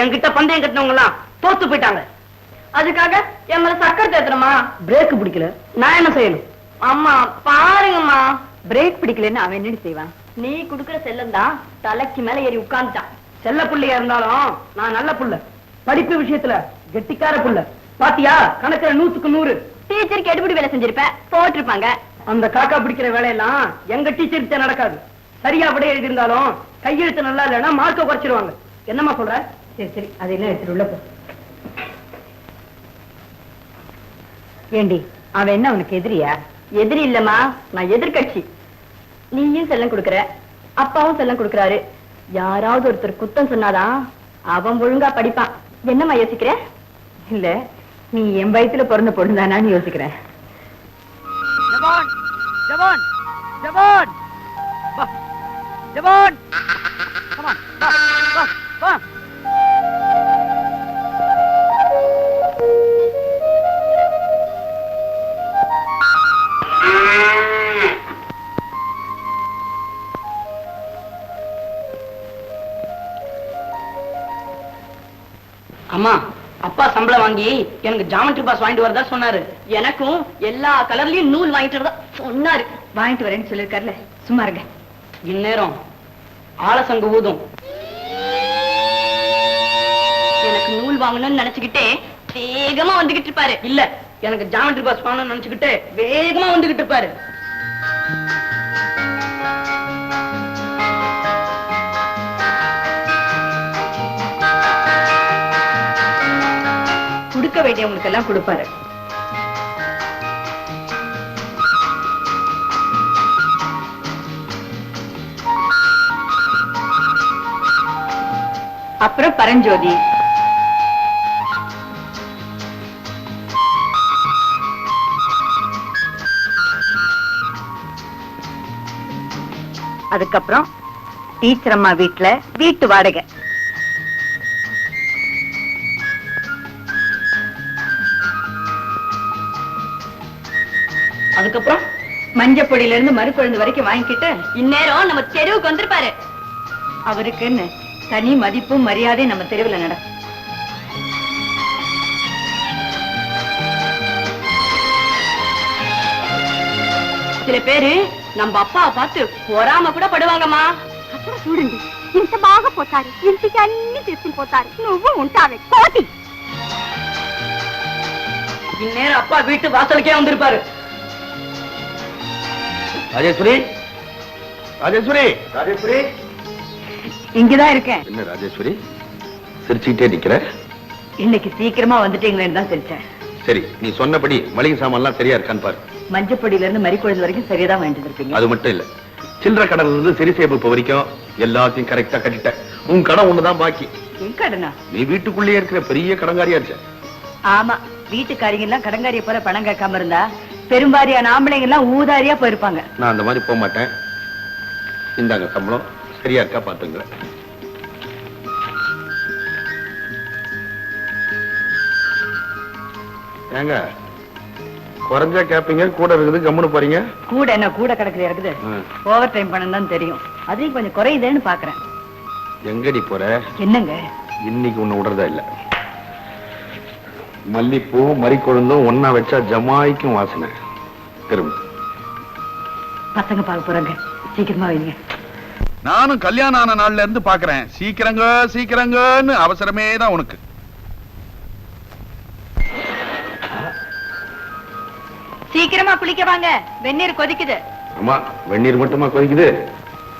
என்கிட்ட பந்தயம் கட்டினவங்க எல்லாம் தோத்து போயிட்டாங்க. அதுக்காக என் மேல சக்கரை தேத்துறமா? பிரேக் பிடிக்கல, நான் என்ன செய்யணும்? அம்மா பாருங்கம்மா. பிரேக் பிடிக்கலன்னு அவன் என்ன செய்வான்? நீ குடுக்கற செல்லம் தான் தலைக்கு மேல ஏறி உட்கார்ந்துட்டான். செல்ல புள்ளையா இருந்தாலும் நான் நல்ல புள்ள, படிப்பு விஷயத்துல கெட்டிக்கார புள்ள. பாத்தியா, கணக்குல 100க்கு 100. டீச்சருக்கு எடுபடி வேலை செஞ்சிருப்ப, போட்டிருப்பாங்க. அந்த காக்கா பிடிக்கிற வேலையெல்லாம் எங்க டீச்சருக்கு நடக்காது. சரியா விட எழுதியிருந்தாலும் கையெழுத்து நல்லா இல்லைன்னா மார்க்க குறைச்சிருவாங்க. என்னம்மா சொல்ற? சரி சரி, அதெல்லாம் எடுத்துட்டு உள்ள போ. ஏண்டி, அவன் என்ன உனக்கு எதிரியா? எதிரி இல்லம்மா, நான் எதிர்கட்சி. நீயும் செல்லம் கொடுக்கற, அப்பாவும் செல்லம் கொடுக்கறாரு. யாராவது ஒருத்தர் குத்தம் சொன்னாதான் அவன் ஒழுங்கா படிப்பான். என்னம்மா யோசிக்கிற? இல்ல, நீ என் வயித்துல பிறந்த பொண்ணுதானான்னு யோசிக்கிறேன். ஜவான் ஜவான் ஜவான் வா, ஜவான் come on, வா வா வா. அம்மா, அப்பா சம்பளம் வாங்கி எனக்கு ஜாமெட்ரி பாஸ் வாங்கிட்டு வரதா சொன்னாரு. எனக்கும் எல்லா கலர்லயும் நூல் வாங்கிட்டு வரதா சொன்னாரு. வாங்கிட்டு வரேன்னு சொல்லிருக்காருல, சும்மா இருங்க. இந்நேரம் ஆலசங்கு ஊதும். எனக்கு நூல் வாங்கணும்னு நினைச்சுக்கிட்டே வேகமா வந்துகிட்டு இருப்பாரு. இல்ல, எனக்கு ஜாமெட்ரி பாஸ் வாங்கணும்னு நினைச்சுக்கிட்டு வேகமா வந்துகிட்டு இருப்பாரு. கொடுக்க வேண்டியவங்களுக்கு எல்லாம் கொடுப்பாரு. அப்புறம் பரஞ்சோதி, அதுக்கப்புறம் டீச்சர் அம்மா வீட்டுல வீட்டு வாடகை. அதுக்கப்புறம் மஞ்சப்பொடியில இருந்து மறுக்குழந்து வரைக்கும் வாங்கிக்கிட்டு இந்நேரம் நம்ம தெருவுக்கு வந்திருப்பாரு. அவருக்குன்னு தனி மதிப்பும் மரியாதையும் நம்ம தெருவில் நடக்கும். சில பேரு நம்ம அப்பாவை பார்த்து பொறாம கூட పడువాங்கమ్మా. అక్కడ చూడండి, ఇంత బాగా పోతారు, ఇంటికి అన్ని తీసుకుని పోతారు, నువ్వు ఉంటావే కోటి. இந்நேரம் அப்பா வீட்டு வாசலுக்கே வந்திருப்பாரு. ராஜேஸ்வரி, ராஜேஸ்வரி, ராஜேஸ்வரி, இங்கதான் இருக்கேன். என்ன ராஜேஸ்வரி சிரிச்சுக்கிட்டே நிக்கிற? இன்னைக்கு சீக்கிரமா வந்துட்டீங்களேன்னு தான் தெரிச்சேன். சரி, நீ சொன்னபடி மளிகை சாமான் எல்லாம் சரியா இருக்கான்னு பாரு. மஞ்சப்பொடியில இருந்து மறிக்குழந்து வரைக்கும் சரியாதான் வாங்கிட்டு இருப்பீங்க. அது மட்டும் இல்ல, சில்லற கடன்ல இருந்து சரி சேமிப்பு வரைக்கும் எல்லாத்தையும் கரெக்டா கட்டிட்ட. உன் கடன் ஒண்ணுதான் பாக்கி. என் கடனா? நீ வீட்டுக்குள்ளேயே இருக்கிற பெரிய கடன்காரியா இருக்க. ஆமா, வீட்டுக்காரிங்க எல்லாம் கடங்காரிய போல பணம் கேட்காம இருந்தா பெரும்பாரியான ஆம்பளைங்க எல்லாம் ஊதாரியா போயிருப்பாங்க. நான் அந்த மாதிரி போக மாட்டேன். இந்தாங்க சம்பளம், சரியா இருக்கா பாத்துங்க. ஏங்க குறைஞ்சா கேப்பீங்க, கூட இருக்குது கம்முன்னு போறீங்க. கூட என்ன கூட கிடக்குது இருக்குது. ஓவர் டைம் பண்ணணும் தான் தெரியும், அதையும் கொஞ்சம் குறையுதேன்னு பாக்குறேன். எங்கடி போற? என்னங்க இன்னைக்கு ஒண்ணு விடுறதா இல்ல. மல்லிப்பூ மறிக்கொழுந்தும் ஒன்னா வச்சா ஜமாய்க்கும் வாசனை. திரும்ப பசங்க பார்க்க போறாங்க, சீக்கிரமா வைங்க. நானும் கல்யாணம் ஆன நாள்ல இருந்து பாக்குறேன், சீக்கிரங்க சீக்கிரங்கன்னு அவசரமே தான் உனக்கு. சீக்கிரமா குளிக்க வாங்க, வெந்நீர் கொதிக்குது. ஆமா, வெந்நீர் மட்டுமா கொதிக்குது?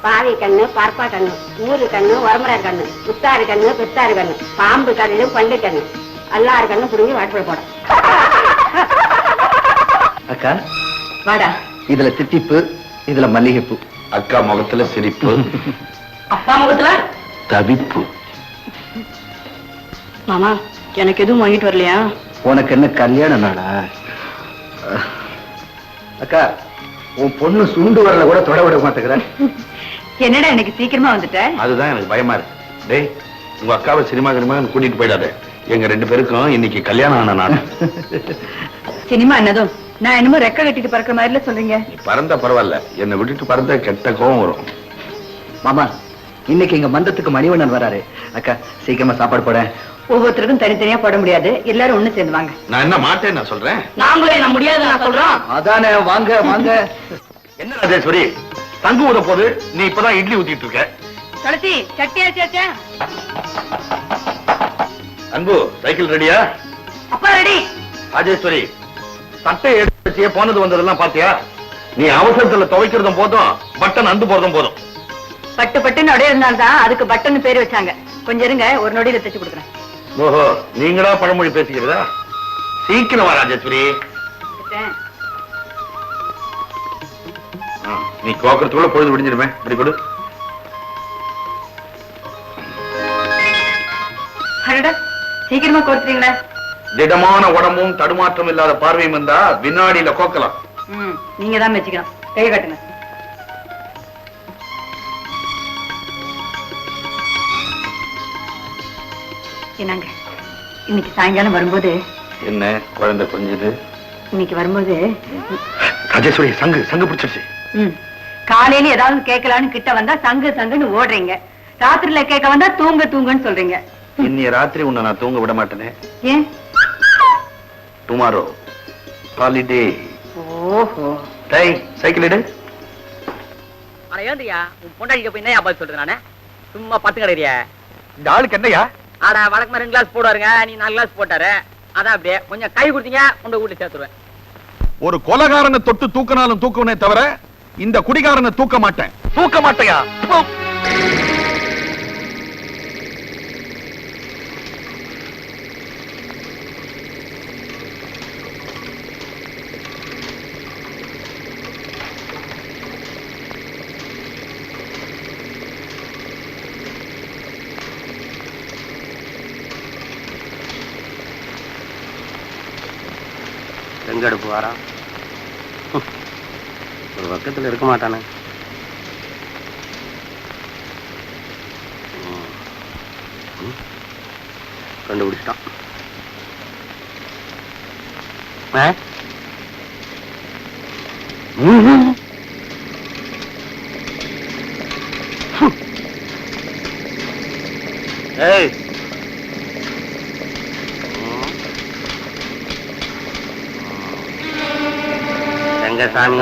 பாவை கண்ணு, பருப்பா கண்ணு, ஊரு கண்ணு, வரமுறார் கண்ணு, முத்தாறு கண்ணு, பெத்தாறு கண்ணு, பாம்பு கண்ணு, பண்டு கண்ணு, எல்லாரு கண்ணு புடுங்கி வாட்பட போட. அக்கா வாடா. இதுல தித்திப்பு, இதுல மல்லிகைப்பூ. அக்கா முகத்துல சிரிப்பு, அப்பா முகத்துல தவிப்பு. மாமா, எனக்கு எதுவும் வாங்கிட்டு வரலையா? உனக்கு என்ன கல்யாண நாளா? அக்கா, உன் பொண்ணு சுண்டு வரல கூட தொட விட மாட்டேங்கிற. என்னடா எனக்கு சீக்கிரமா வந்துட்ட? அதுதான் எனக்கு பயமா இருக்கு. டேய், உங்க அக்காவை சினிமா கூட்டிட்டு போயிடாத. எங்க ரெண்டு பேருக்கும் இன்னைக்கு கல்யாணம் ஆன நாள். சினிமா என்னதும் நான் என்னமோ ரெக்க கட்டிட்டு பறக்கிற மாதிரில சொல்றீங்க. நீ பறந்தா பரவாயில்ல, என்னை விட்டுட்டு பறந்தா கெட்ட கோவம் வரும். மாமா, இன்னைக்கு எங்க மந்தத்துக்கு மணிவண்ணன் வராரு. அக்கா சீக்கிரமா சாப்பாடு போட. ஒவ்வொருத்தருக்கும் தனித்தனியா போட முடியாது, எல்லாரும் ஒண்ணு சேர்ந்து வாங்க. நான் என்ன மாட்டேன் நான் சொல்றேன். நாங்களே நான் முடியாது நான் சொல்றோம். அதானே, வாங்க வாங்க. என்ன ராஜேஸ்வரி, தங்கு ஊத போது நீ இப்பதான் இட்லி ஊத்திட்டு இருக்க. துளசி சட்டியாச்சா? அன்பு சைக்கிள் ரெடியா? அப்பா ரெடி. ராஜேஸ்வரி, சட்டை எடுத்து வச்சியே போனது வந்ததெல்லாம் பாத்தியா? நீ அவசரத்துல துவைக்கிறதும் போதும், பட்டன் அந்து போறதும் போதும். பட்டு பட்டுன்னு அப்படியே இருந்தால்தான் அதுக்கு பட்டன் பேர் வச்சாங்க. கொஞ்சம் இருங்க, ஒரு நொடியில தைச்சு கொடுக்குறேன். ஓஹோ, நீங்களா பழமொழி பேசிக்கிறதா? சீக்கிரம் வா ராஜேஸ்வரி. நீ கோக்கறதுக்குள்ள பொழுது விடிஞ்சிருமே. இப்படி கொடு. சீக்கிரமா கொடுத்துறீங்களா? திடமான உடம்பும் தடுமாற்றம் இல்லாத பார்வையும் இருந்தா வினாடியில கோக்கலாம். நீங்க தான் மெச்சிக்கணும். கை கட்டுங்க. என்னங்க, இன்னைக்கு சாயங்காலம் வரும்போது என்ன குழந்தை கொஞ்சது? இன்னைக்கு வரும்போது ராஜேஸ்வரி, சங்கு சங்கு பிடிச்சிருச்சு. காலையில ஏதாவது கேட்கலான்னு கிட்ட வந்தா சங்கு சங்குன்னு ஓடுறீங்க. ராத்திரில கேட்க வந்தா தூங்க தூங்குன்னு சொல்றீங்க. இன்னைய ராத்திரி உன்னை நான் தூங்க விட மாட்டேனே. ஏன்? Tomorrow holiday. ஓஹோ. டேய், சைக்கிள் எடு. ஆனா ஏந்தியா உன் பொண்டாட்டிக்கு போய் என்ன பதில் சொல்றேன் நானே? சும்மா பத்து கிடையா? இந்த ஆளுக்கு என்னையா? ஆட வழக்கமா 2 கிளாஸ் போடுவாருங்க, நீ 4 கிளாஸ் போட்டாரு. அதான் அப்படியே கொஞ்சம் கை கொடுத்தீங்க, உங்க வீட்டுல சேர்த்துருவேன். ஒரு கொலைகாரனை தொட்டு தூக்கினாலும் தூக்குவனே தவிர இந்த குடிகாரனை தூக்க மாட்டேன். தூக்க மாட்டையா? செங்கடுப்பு வாரா ஒரு பக்கத்துல இருக்க மாட்டானே. கண்டுபிடிச்சிட்டான். ஏய், ரங்கசாமி,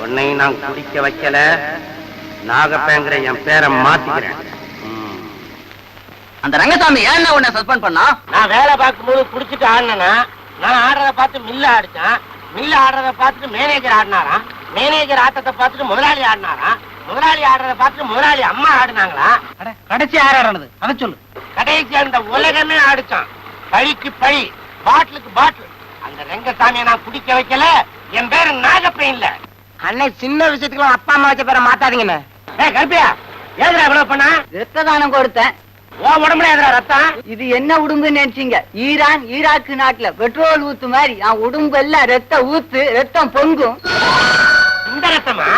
உன்னையும் நான் குடிக்க வைக்கல, நாகப்பேங்கிற என் பேரை மாத்திக்கிறேன். அந்த ரங்கசாமி ஏன் உன்னை சஸ்பெண்ட் பண்ணா? நான் வேலை பார்க்கும்போது குடிச்சிட்டு ஆடினா, நான் ஆடுறத பார்த்து மில்ல ஆடிச்சான், மில்ல ஆடுறத பார்த்துட்டு மேனேஜர் ஆடினாராம், மேனேஜர் ஆட்டத்தை பார்த்துட்டு முதலாளி ஆடினாராம், முதலாளி ஆடுறத பார்த்துட்டு முதலாளி அம்மா ஆடினாங்களா? கடைசி ஆறானது அதை சொல்லு. கடைசி அந்த உலகமே ஆடிச்சான். பழிக்கு பழி, பாட்டிலுக்கு பாட்டில். அந்த ரங்கசாமியை நான் குடிக்க வைக்கல, என் பேரு நாகப்பே இல்ல. அன்னை சின்ன விஷயத்துக்கு அப்பா அம்மா வச்ச பேரை மாத்தாதீங்கன்னு. கருப்பியா, ஏதுடா இவ்வளவு பண்ணா? ரத்த தானம் கொடுத்தேன். உன் உடம்புல எதுடா ரத்தம்? இது என்ன உடும்புன்னு நினைச்சீங்க? ஈரான் ஈராக்கு நாட்டுல பெட்ரோல் ஊத்து மாதிரி என் உடம்பு எல்லாம் ரத்த ஊத்து, ரத்தம் பொங்கும். இந்த ரத்தமா?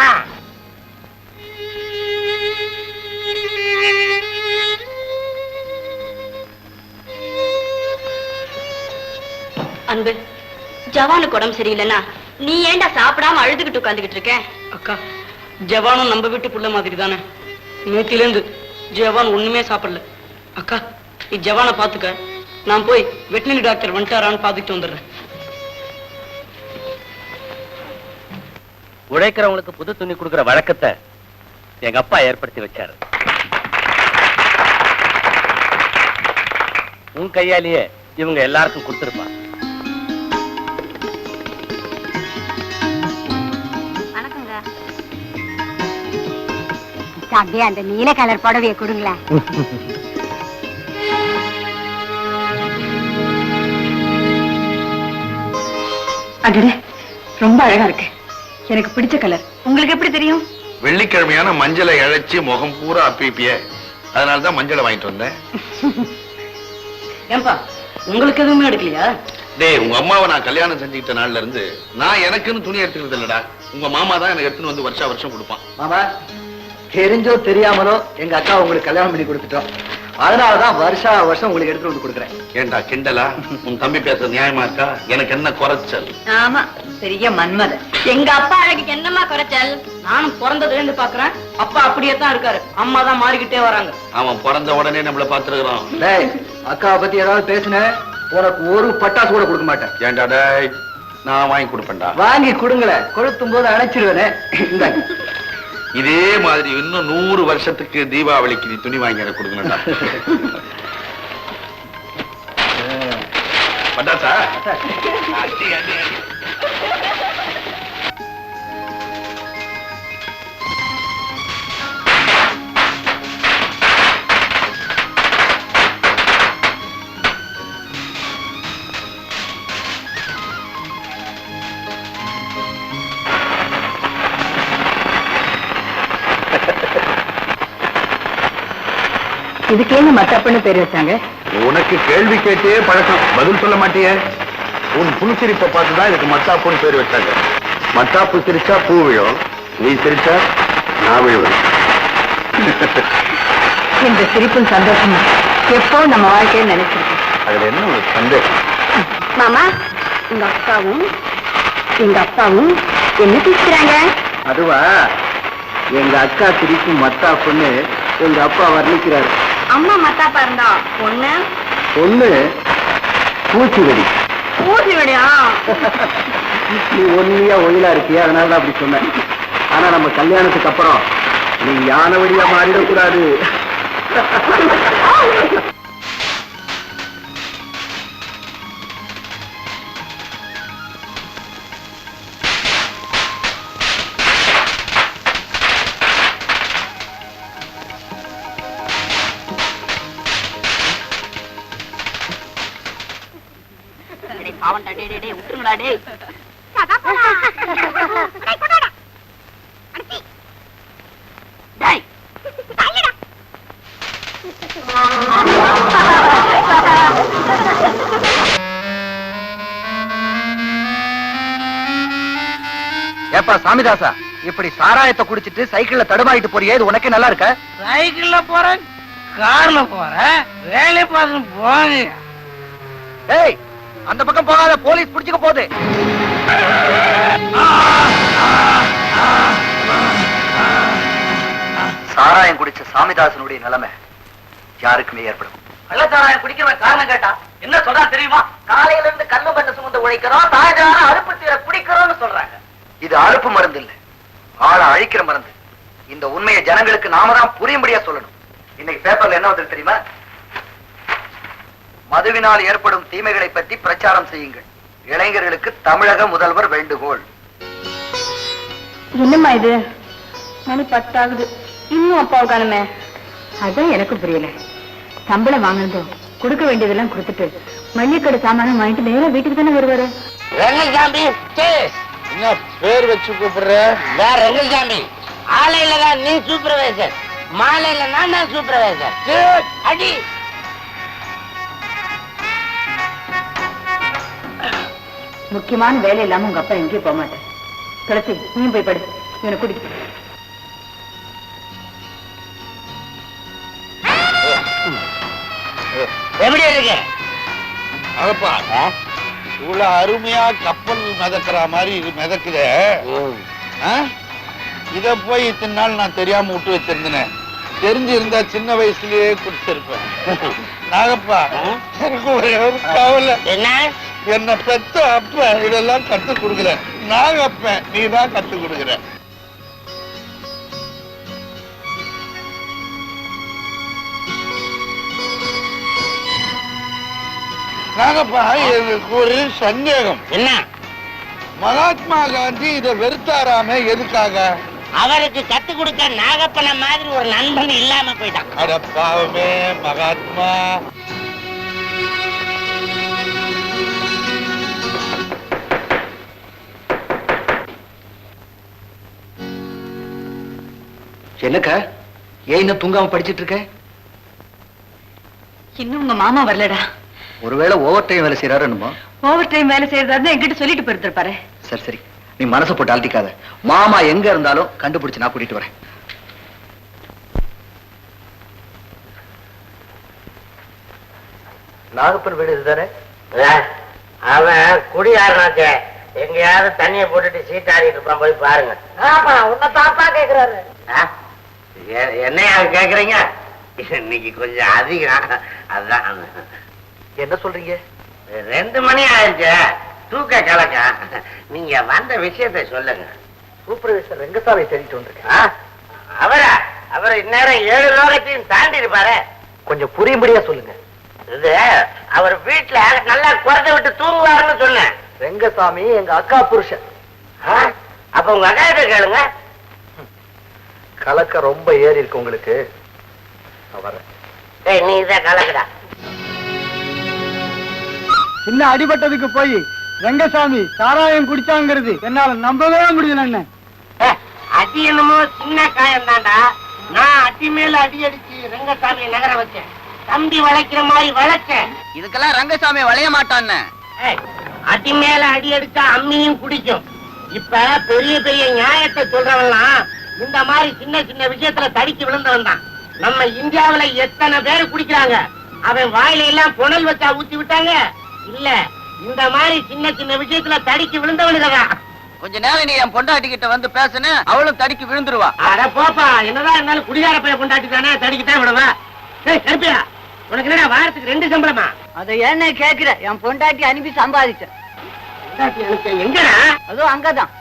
அன்பு, ஜவானுக்கு உடம்பு சரியில்லைன்னா நீ ஏன்டா சாப்பிடாம அழுதுகிட்டு உட்காந்துக்கிட்டு இருக்க? அக்கா, ஜவானும் நம்ம வீட்டு புள்ள மாதிரி தானே. நேத்தில இருந்து ஜவான் ஒண்ணுமே சாப்பிடல. அக்கா, நீ ஜவானை பாத்துக்க, நான் போய் வெட்டினரி டாக்டர் வந்துட்டாரான்னு பாத்துட்டு வந்துடுறேன். உழைக்கிறவங்களுக்கு புது துணி கொடுக்கிற வழக்கத்தை எங்க அப்பா ஏற்படுத்தி வச்சாரு. உன் கையாலேயே இவங்க எல்லாருக்கும் கொடுத்துருப்பா. அப்படியே அந்த நீல கலர் புடவையை கொடுங்களேன். அடடே, ரொம்ப அழகா இருக்கு. எனக்கு பிடிச்ச கலர். உங்களுக்கு எப்படி தெரியும்? வெள்ளிக்கிழமையான மஞ்சளை இழைச்சி முகம் பூரா அப்பிப்பிய, அதனாலதான் மஞ்சளை வாங்கிட்டு வந்தேன். ஏன்பா, உங்களுக்கு எதுவுமே எடுக்கலையா? டேய், உங்க அம்மாவை நான் கல்யாணம் செஞ்சுக்கிட்ட நாள்ல இருந்து நான் எனக்குன்னு துணி எடுத்துக்கிறது இல்லடா. உங்க மாமா தான் எனக்கு எடுத்துன்னு வந்து வருஷம் வருஷம் கொடுப்பான். மாமா, தெரிஞ்சோ தெரியாமலோ எங்க அக்கா உங்களுக்கு கல்யாணம் பண்ணி கொடுத்துட்டோம். அதனாலதான் வருஷா வருஷம் உங்களுக்கு எடுத்துட்டு வந்து கொடுக்குறேன். ஏண்டா கிண்டலா? உன் தம்பி பேச நியாயமா இருக்கா? எனக்கு என்ன குறைச்சல்? ஆமா, பெரிய மன்மத. எங்க அப்பா அழகுக்கு என்னமா குறைச்சல்? நானும் பிறந்ததுல இருந்து பாக்குறேன், அப்பா அப்படியே தான் இருக்காரு, அம்மா தான் மாறிக்கிட்டே வராங்க. அவன் பிறந்த உடனே நம்மள பாத்துருக்கான். டேய், அக்காவை பத்தி ஏதாவது பேசுன உனக்கு ஒரு பட்டாசு கூட கொடுக்க மாட்டேன். ஏன்டா டேய், நான் வாங்கி கொடுப்பேன்டா. வாங்கி கொடுங்களேன், கொளுத்தும் போது அணைச்சிருவேனே. இந்தாங்க. இதே மாதிரி இன்னும் 100 வருஷத்துக்கு தீபாவளிக்கு நீ துணி வாங்கி எனக்கு கொடுக்கணும்டா. பட்டாசா? அடி, அடி, அடி. இதுக்கு ஏன் மத்தப்பன்னு பேர் வச்சாங்க? உனக்கு கேள்வி கேட்டே பழக்கம், பதில் சொல்ல மாட்டியே. உன் புன்சிரிப்பை பார்த்துதான் இதுக்கு மத்தாப்புன்னு பேர் வச்சாங்க. மத்தாப்பு சிரிச்சா பூ விழும், நீ சிரிச்சா நான் விழுவேன். இந்த சிரிப்பும் சந்தோஷமா எப்போ நம்ம வாழ்க்கையை நினைச்சிருக்கோம். அதுல என்ன ஒரு சந்தேகம்? மாமா, உங்க அக்காவும் எங்க அப்பாவும் என்ன பேசுறாங்க? அதுவா, எங்க அக்கா சிரிக்கும் மத்தாப்புன்னு எங்க அப்பா வர்ணிக்கிறாரு. அம்மா மத்தாப்பா இருந்தா பொண்ணு பொண்ணு பூச்சி வெடி. ஊசி விடியா? நீ ஒன்னியா ஒயிலா இருக்கியா, அதனாலதான் அப்படி சொன்னேன். ஆனா நம்ம கல்யாணத்துக்கு அப்புறம் நீ யானை வழியா மாறிடக்கூடாது. பாவண்டா, டே டே டே விட்டுருங்கடா டேய். டேய் ஏப்பா சாமிதாசா, இப்படி சாராயத்தை குடிச்சிட்டு சைக்கிள்ல தடுமாறிட்டு போறியே, இது உனக்கு நல்லா இருக்க? சைக்கிள்ல போறேன், கார்ல போறேன், வேலை பார்த்து போங்க. ஏய், அந்த பக்கம் போகாத, போலீஸ் பிடிச்சுக்க போகுது. சாராயம் குடிச்ச சாமிதாசனுடைய நிலைமை யாருக்குமே ஏற்படும். கள்ளச்சாராயம் குடிக்கிறவன் காரணம் கேட்டா என்ன சொல்றா தெரியுமா? காலையில இருந்து கல்லு பண்ண சுமந்து உழைக்கிறோம், சாயந்தரம் அறுப்பு தீர குடிக்கிறோம்னு சொல்றாங்க. இது அறுப்பு மருந்து இல்ல, ஆளை அழிக்கிற மருந்து. இந்த உண்மையை ஜனங்களுக்கு நாம தான் புரியும்படியா சொல்லணும். இன்னைக்கு பேப்பர்ல என்ன வந்து தெரியுமா? மதுவினால் ஏற்படும் தீமைகளை பற்றி பிரச்சாரம் செய்யுங்கள், இளைஞர்களுக்கு தமிழக முதல்வர் வேண்டுகோள். என்னம்மா இது? மணி 10 ஆகுது, இன்னும் அப்பாவை காணுமே. அதான் எனக்கும் புரியல. சம்பளம் வாங்கினதும் கொடுக்க வேண்டியதெல்லாம் கொடுத்துட்டு மல்லிகடை சாமானம் வாங்கிட்டு நேரா வீட்டுக்கு தானே வருவாரு. ரங்கசாமி என்ன பேர் வச்சு கூப்பிடுற? வேற ரங்கசாமி. ஆலையில தான் நீ சூப்பர்வைசர், மாலையில நான் தான் சூப்பர்வைசர். அடி. முக்கியமான வேலை இல்லாம உங்க அப்பா எங்கேயும் போக மாட்டேன். துளசி, நீ போய் படு, இவனை குடி. எப்படி இருக்கு? அதப்பா இவ்வளவு அருமையா கப்பல் மிதக்கிற மாதிரி இது மிதக்குதே. இத போய் இத்தனை நாள் நான் தெரியாம விட்டு வச்சிருந்தேன். தெரிஞ்சிருந்தா சின்ன வயசுலயே குடிச்சிருப்பேன். நாகப்பா, எனக்கு ஒரே ஒரு கவலை. என்ன? என்ன பெத்த அப்ப இதெல்லாம் கத்து கொடுக்கல, நாகப்ப நீ தான் கத்து கொடுக்குற. நாகப்பா, எனக்கு ஒரு சந்தேகம். என்ன? மகாத்மா காந்தி இதை வெறுத்தாராமே, எதுக்காக? அவருக்கு கத்து கொடுக்க நாகப்பன மாதிரி ஒரு நண்பன் இல்லாம போயிட்டான். அட பாவமே மகாத்மா. என்னக்கா, ஏன் இன்னும் தூங்காம படிச்சிட்டு இருக்க? இன்னும் உங்க மாமா வரலடா. ஒருவேளை ஓவர் டைம் வேலை செய்யறாரு என்னமோ. ஓவர் டைம் வேலை செய்யறதா என்கிட்ட சொல்லிட்டு போயிருப்பாரு. சரி சரி, நீ மனசை போட்டு அழட்டிக்காத. மாமா எங்க இருந்தாலும் கண்டுபிடிச்சு நான் கூட்டிட்டு வரேன். நாகப்பன் வீடு இதுதானே? அவன் குடியாரனாச்சே, எங்கேயாவது தண்ணியை போட்டுட்டு சீட்டாடிட்டு இருப்பான், போய் பாருங்க. ஆமா உன்னை தாப்பா கேக்குறாரு. என்னையா கேக்குறீங்க? இன்னைக்கு கொஞ்சம் அதிகம், அதான். என்ன சொல்றீங்க? 2 மணி ஆயிடுச்சு, தூக்க கலக்கா. நீங்க வந்த விஷயத்தை சொல்லுங்க. சூப்பர்வைசர் ரெங்கசாமி தேடிட்டு வந்திருக்கேன். அவரை இந்நேரம் 7 லோகத்தையும் தாண்டி இருப்பாரு. கொஞ்சம் புரியும்படியா சொல்லுங்க. இது அவர் வீட்டுல நல்லா குறைஞ்ச விட்டு தூங்குவாருன்னு சொன்னேன். ரெங்கசாமி எங்க அக்கா புருஷன். அப்ப உங்க அக்கா கிட்ட கேளுங்க. கலக்க ரொம்ப ஏறி இருக்கு உங்களுக்கு. நீ இதை கலக்குடா. சின்ன அடிபட்டதுக்கு போய் ரெங்கசாமி சாராயம் குடிச்சாங்கிறது என்னால நம்பவே முடியல. அடி என்னமோ சின்ன காயம் தாண்டா. நான் அடி மேல அடி அடிச்சு ரெங்கசாமியை நகர வச்சேன். தம்பி வளைக்கிற மாதிரி வளைச்சேன். இதுக்கெல்லாம் ரங்கசாமி வளைய மாட்டான்னு. அடி மேல அடி அடிச்சா அம்மியும் குடிக்கும். இப்ப பெரிய பெரிய நியாயத்தை சொல்றவன்லாம் இந்த மாதிரி சின்ன சின்ன விஷயத்துல தடிக்கு விழுந்தவன் தான். நம்ம இந்தியாவுல எத்தனை பேர் குடிக்கிறாங்க. அவன் வாயில எல்லாம் புனல் வச்சா ஊத்தி விட்டாங்க. இல்ல இந்த மாதிரி சின்ன சின்ன விஷயத்துல தடிக்கு விழுந்தவனுதான். கொஞ்ச நேரம் நீ என் பொண்டாட்டி கிட்ட வந்து பேசுன, அவளும் தடிக்கு விழுந்துருவா. அட போப்பா, என்னதான் இருந்தாலும் குடிகார பைய பொண்டாட்டி தானே, தடிக்குதான் விடுவா. கருப்பியா, உனக்கு என்ன வாரத்துக்கு 2 சம்பளமா? அதை என்ன கேக்குற? என் பொண்டாட்டி அனுப்பி சம்பாதிச்சேன். எங்கடா? அதுவும் அங்கதான்.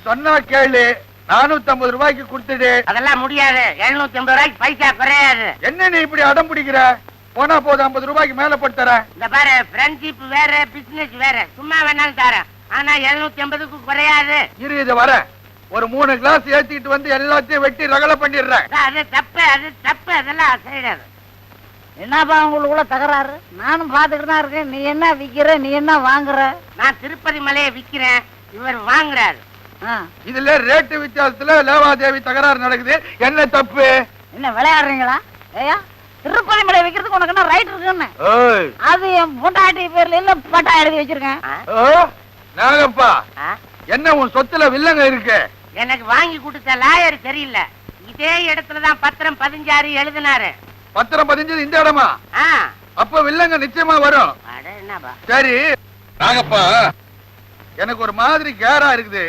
சொன்னா கேளு, 450 ரூபாய்க்கு கொடுத்துடு. அதெல்லாம் முடியாது. 750 ரூபாய்க்கு பைசா குறையாது. என்ன நீ இப்படி அடம் பிடிக்கிற? போனா போது 50 ரூபாய்க்கு மேல போட்டு தரேன். இந்த பாரு, ஃப்ரெண்ட்ஷிப் வேற, பிசினஸ் வேற. சும்மா வேணாலும் தரேன், ஆனா 750க்கு குறையாது. இரு, இது வர ஒரு 3 கிளாஸ் ஏத்திட்டு வந்து எல்லாத்தையும் வெட்டி ரகலை பண்ணிடுறேன். அது தப்பு, அதெல்லாம் செய்யாது. என்னப்பா உங்களுக்குள்ள தகராறு? நானும் பாத்துக்கிட்டு தான் இருக்கேன். நீ என்ன விக்கிற, நீ என்ன வாங்குற? நான் திருப்பதி மலையை விக்கிறேன், இவர் வாங்குறாரு. இதுல ரேட்டு வித்தியாசத்துல லேவாதேவி தகராறு நடக்குது. என்ன தப்பு? என்ன விளையாடுறீங்களா? ஏயா, திருப்பதி மலை வைக்கிறதுக்கு உனக்கு என்ன ரைட் இருக்குன்னு? அது என் பொண்டாட்டி பேர்ல இல்ல, பட்டா எழுதி வச்சிருக்கேன். நாகப்பா, என்ன உன் சொத்துல வில்லங்க இருக்கு? எனக்கு வாங்கி கொடுத்த லாயர் தெரியல. இதே இடத்துலதான் பத்திரம் 16 எழுதினாரு. பத்திரம் 15 இந்த இடமா? அப்ப வில்லங்க நிச்சயமா வரும். சரி நாகப்பா, எனக்கு ஒரு மாதிரி கேரா இருக்குது.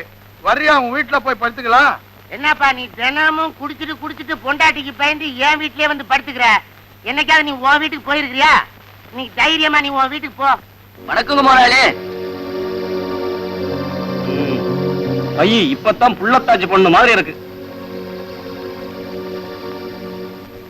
வர்றியா, உன் வீட்டுல போய் படுத்துக்கலாம்? என்னப்பா நீ தினமும் குடிச்சிட்டு பொண்டாட்டிக்கு பயந்து என் வீட்லயே வந்து படுத்துக்கிற. என்னைக்காவது நீ உன் வீட்டுக்கு போயிருக்கிறியா? நீ தைரியமா நீ உன் வீட்டுக்கு போ. வணக்கங்க முதலாளி. ஐய், இப்பதான் புள்ளத்தாச்சி பொண்ணு மாதிரி இருக்கு.